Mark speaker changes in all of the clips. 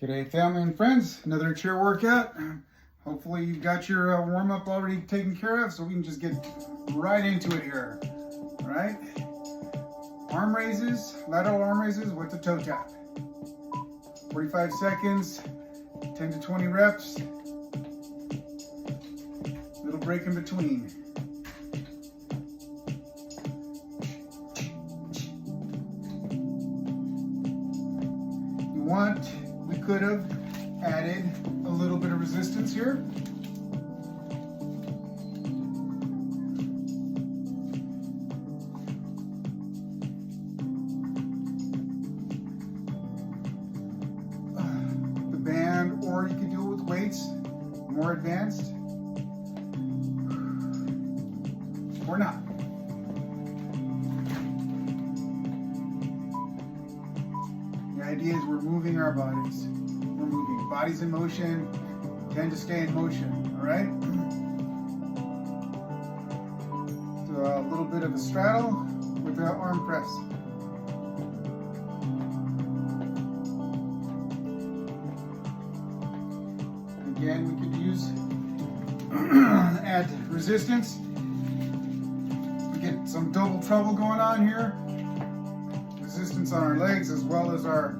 Speaker 1: G'day family and friends, another chair workout. Hopefully you've got your warm-up already taken care of, so we can just get right into it here. All right, arm raises, lateral arm raises with the toe tap. 45 seconds, 10 to 20 reps. Little break in between. We could have added a little bit of resistance here. The band, or you could do it with weights, more advanced, or not. The idea is we're moving our bodies. We're moving. Bodies in motion tend to stay in motion, all right? So a little bit of a straddle with the arm press. Again, we could use, add resistance. We get some double trouble going on here. Resistance on our legs as well as our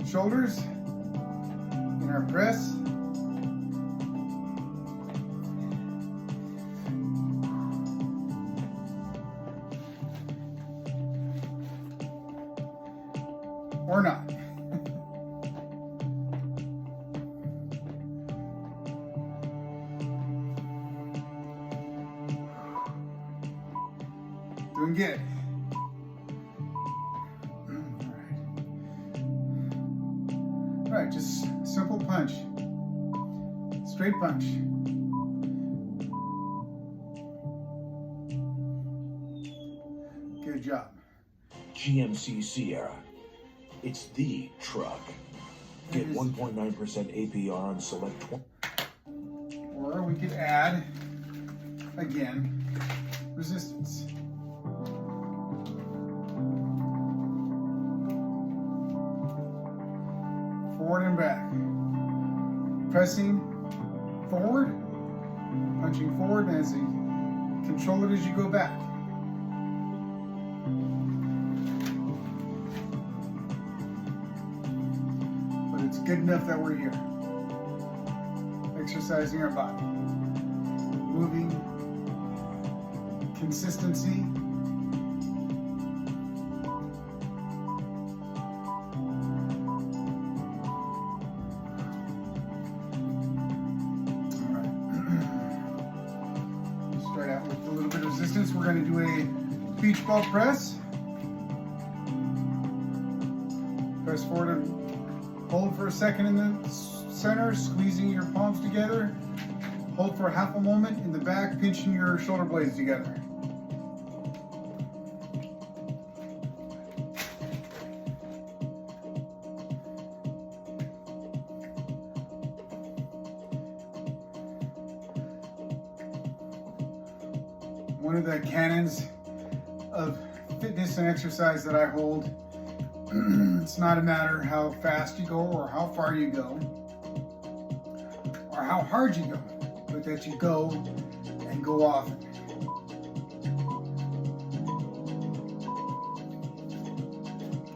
Speaker 1: shoulders in our press. Or not. Doing good. All right, just simple punch, straight punch. Good job.
Speaker 2: GMC Sierra, it's the truck. Get 1.9% APR on select.
Speaker 1: Or we could add, again, resistance. Forward and back. Pressing forward, punching forward, and as you control it as you go back. But it's good enough that we're here. Exercising our body. Moving. Consistency. With a little bit of resistance, we're going to do a beach ball press. Press forward and hold for a second in the center, squeezing your palms together. Hold for half a moment in the back, pinching your shoulder blades together. One of the canons of fitness and exercise that I hold, it's not a matter how fast you go or how far you go or how hard you go, but that you go and go often.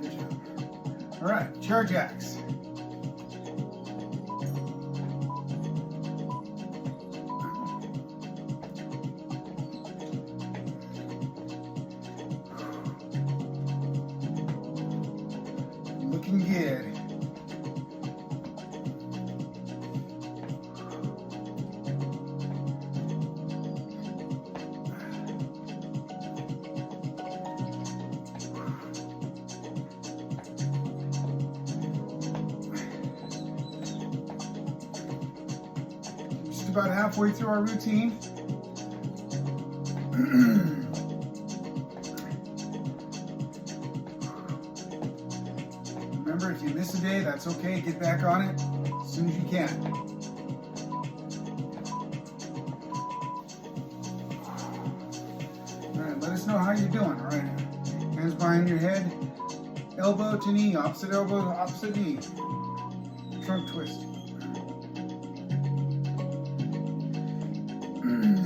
Speaker 1: Good job. All right, chair jacks. Looking good. Just about halfway through our routine. Remember, if you miss a day, that's okay. Get back on it as soon as you can. All right, let us know how you're doing. All right, hands behind your head, elbow to knee, opposite elbow, opposite knee. trunk twist.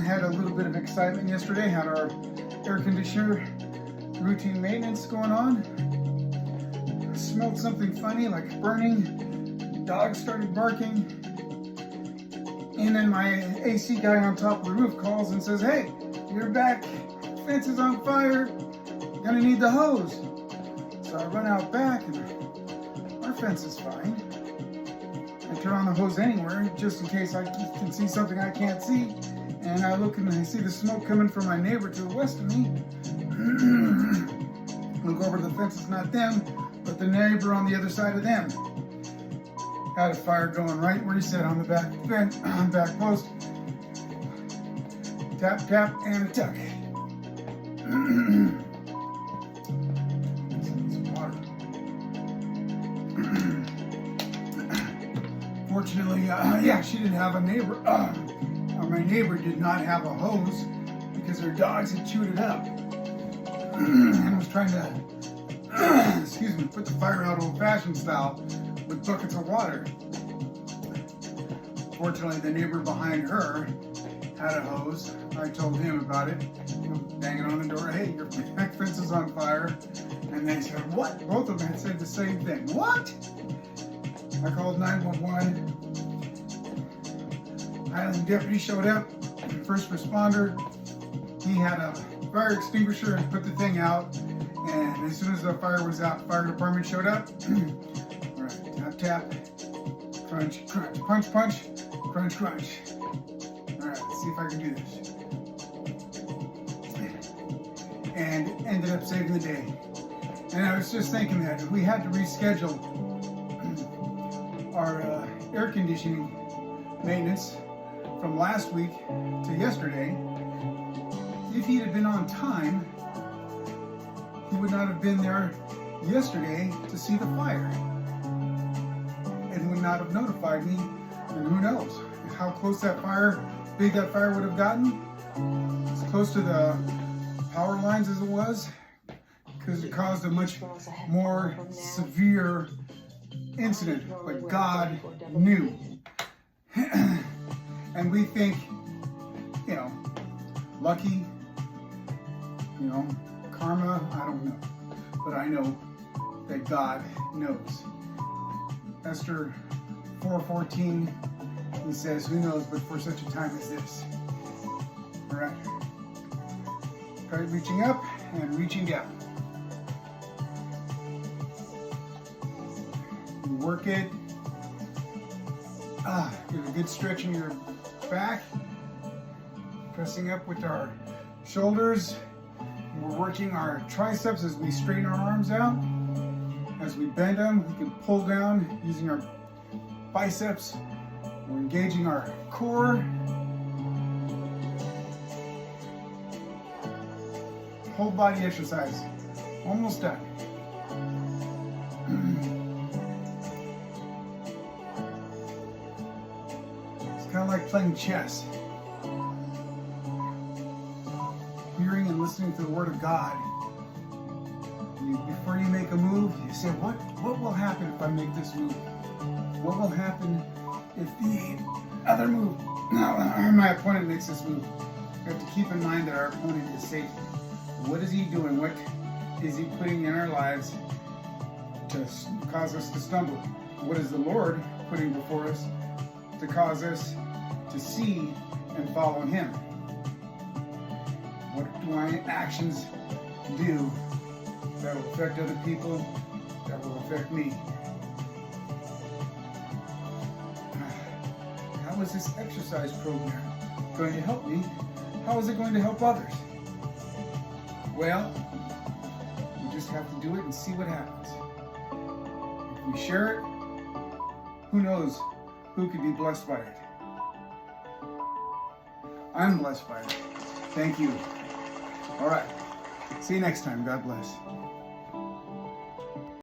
Speaker 1: Had a little bit of excitement yesterday. Had our air conditioner routine maintenance going on. Smelled something funny, like burning. Dog started barking. And then my AC guy on top of the roof calls and says, "Hey, you're back. Fence is on fire. Gonna need the hose." So I run out back and our fence is fine. I turn on the hose anywhere just in case I can see something I can't see. And I look and I see the smoke coming from my neighbor to the west of me. Look over the fence, it's not them, but the neighbor on the other side of them. Had a fire going right where he said, on the back fence, on back post. Tap, tap, and a tuck. Some water. Fortunately, she didn't have a neighbor. My neighbor did not have a hose because her dogs had chewed it up. And was trying to, put the fire out old-fashioned style with buckets of water. Fortunately, the neighbor behind her had a hose. I told him about it, banging on the door, "Hey, your back fence is on fire." And they said, "What?" Both of them had said the same thing. "What?" I called 911. Highland deputy showed up, first responder. He had a fire extinguisher and put the thing out. And as soon as the fire was out, fire department showed up. All right, tap, tap, crunch, crunch, punch, punch, crunch, crunch. All right, let's see if I can do this. And ended up saving the day. And I was just thinking that if we had to reschedule our air conditioning maintenance from last week to yesterday, if he had been on time, he would not have been there yesterday to see the fire and would not have notified me. And who knows how close that fire, big that fire would have gotten, as close to the power lines as it was, because it caused a much more severe incident. But God knew. And we think, lucky, karma, I don't know. But I know that God knows. Esther 4:14, he says, "Who knows, but for such a time as this." All right. Try reaching up and reaching down. You work it. Give a good stretch in your back. Pressing up with our shoulders. We're working our triceps as we straighten our arms out. As we bend them, we can pull down using our biceps. We're engaging our core. Whole body exercise. Almost done. It's kind of like playing chess. Hearing and listening to the Word of God. Before you make a move, you say, what will happen if I make this move? What will happen if the other move, my opponent makes this move? We have to keep in mind that our opponent is Satan. What is he doing? What is he putting in our lives to cause us to stumble? What is the Lord putting before us to cause us to see and follow him? What do my actions do that will affect other people, that will affect me? How is this exercise program going to help me? How is it going to help others? Well, we just have to do it and see what happens. If we share it, who knows who could be blessed by it? I'm blessed by it. Thank you. All right. See you next time. God bless.